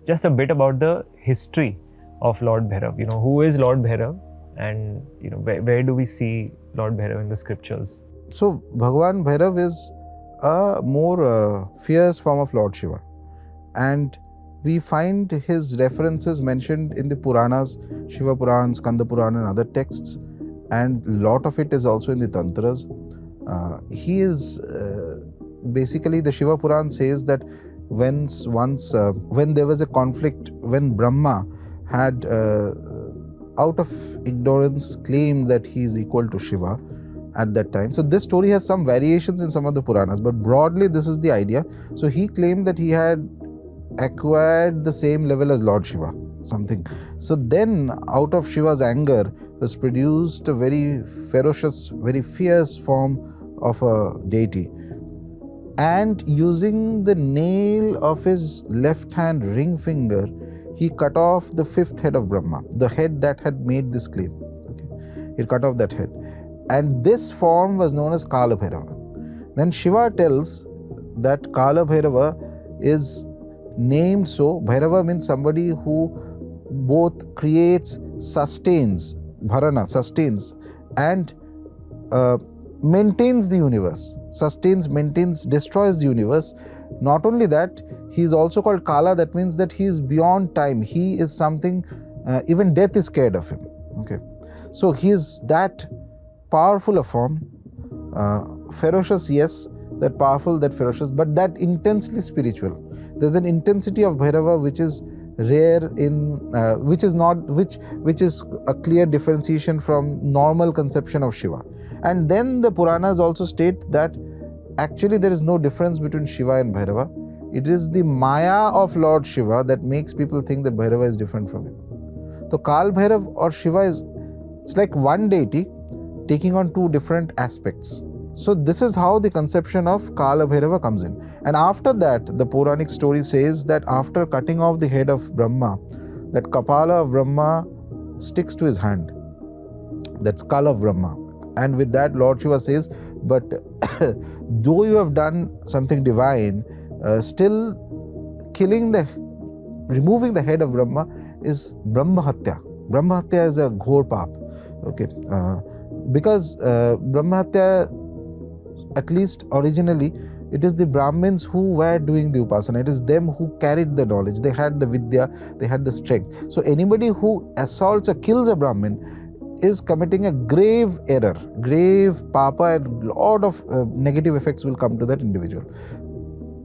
just a bit about the history of Lord Bhairav. Who is Lord Bhairav, and where do we see Lord Bhairav in the scriptures? So Bhagwan Bhairav is a more fierce form of Lord Shiva, and we find his references mentioned in the Puranas, Shiva Purana, Skanda Purana and other texts, and a lot of it is also in the Tantras. He is basically, the Shiva Puran says that when there was a conflict, when Brahma had out of ignorance claimed that he is equal to Shiva at that time. So this story has some variations in some of the Puranas, but broadly this is the idea. So he claimed that he had acquired the same level as Lord Shiva, something. So then out of Shiva's anger was produced a very ferocious, very fierce form of a deity. And using the nail of his left hand ring finger, he cut off the fifth head of Brahma, the head that had made this claim. Okay. He cut off that head. And this form was known as Kala Bhairava. Then Shiva tells that Kala Bhairava is named so. Bhairava means somebody who both creates, sustains, Bharana, sustains, and maintains the universe. Sustains, maintains, destroys the universe. Not only that, he is also called Kala. That means that he is beyond time. He is something, even death is scared of him. Okay. So he is that powerful a form, ferocious, yes, that powerful, that ferocious, but that intensely spiritual. There's an intensity of Bhairava which is rare in, which is a clear differentiation from normal conception of Shiva. And then the Puranas also state that actually there is no difference between Shiva and Bhairava. It is the Maya of Lord Shiva that makes people think that Bhairava is different from him. So Kal Bhairav or Shiva it's like one deity taking on two different aspects. So this is how the conception of Kala Bhairava comes in. And after that, the Puranic story says that after cutting off the head of Brahma, that Kapala of Brahma sticks to his hand. That skull of Brahma. And with that, Lord Shiva says, but though you have done something divine, still removing the head of Brahma is Brahma Hatya. Brahma Hatya is a ghor paap. Okay. Because Brahma Hatya, at least originally, it is the Brahmins who were doing the Upasana. It is them who carried the knowledge. They had the Vidya, they had the strength. So anybody who assaults or kills a Brahmin is committing a grave error, grave papa, and lot of negative effects will come to that individual.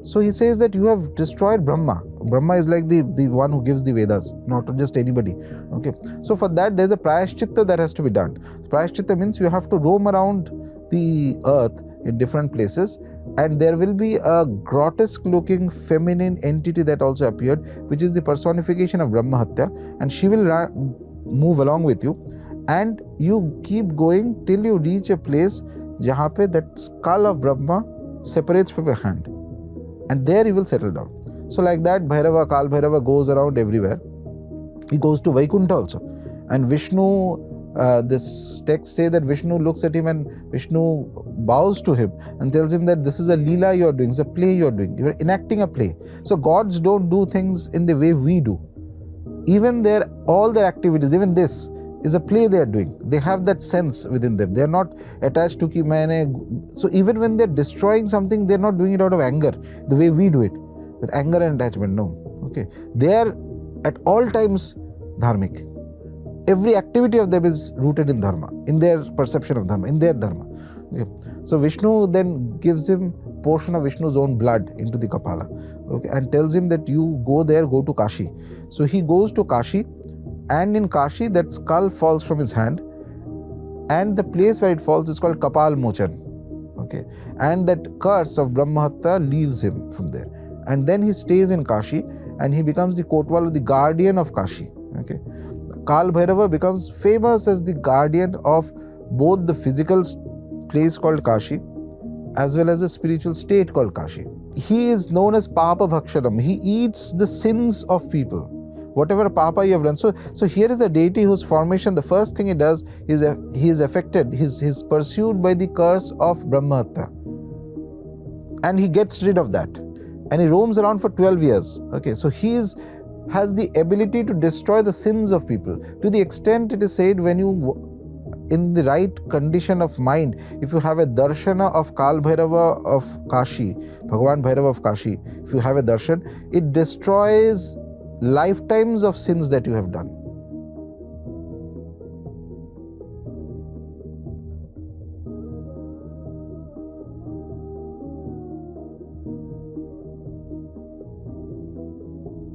So he says that you have destroyed Brahma. Brahma is like the one who gives the Vedas, not just anybody. Okay. So for that, there is a Prayashchitta that has to be done. Prayashchitta means you have to roam around the earth in different places, and there will be a grotesque looking feminine entity that also appeared, which is the personification of Brahma Hatya, and she will move along with you, and you keep going till you reach a place jahan pe that skull of Brahma separates from your hand, and there you will settle down. So like that, Bhairava, Kal Bhairava goes around everywhere. He goes to Vaikuntha also, and Vishnu, this text say that Vishnu looks at him and Vishnu bows to him and tells him that this is a leela you are doing, it's a play you are doing, you are enacting a play. So gods don't do things in the way we do. Even all their activities, even this is a play they are doing. They have that sense within them. They are not attached to ki maine. So even when they are destroying something, they are not doing it out of anger, the way we do it, with anger and attachment. No. Okay. They are at all times dharmic. Every activity of them is rooted in dharma, in their perception of dharma, in their dharma. Okay. So Vishnu then gives him portion of Vishnu's own blood into the Kapala, okay, and tells him that you go there, go to Kashi. So he goes to Kashi, and in Kashi that skull falls from his hand, and the place where it falls is called Kapal Mochan. Okay. And that curse of Brahmahatta leaves him from there. And then he stays in Kashi, and he becomes the Kotwal, the guardian of Kashi. Okay. Kal Bhairava becomes famous as the guardian of both the physical place called Kashi as well as the spiritual state called Kashi. He is known as Papa Bhakshanam. He eats the sins of people, whatever papa you have done. So here is a deity whose formation, the first thing he does is he is affected, he's pursued by the curse of Brahmahatta, and he gets rid of that, and he roams around for 12 years. Okay, so he is has the ability to destroy the sins of people. To the extent it is said, when you in the right condition of mind, if you have a darshana of Kal Bhairava of Kashi, Bhagavan Bhairava of Kashi, if you have a darshan, it destroys lifetimes of sins that you have done.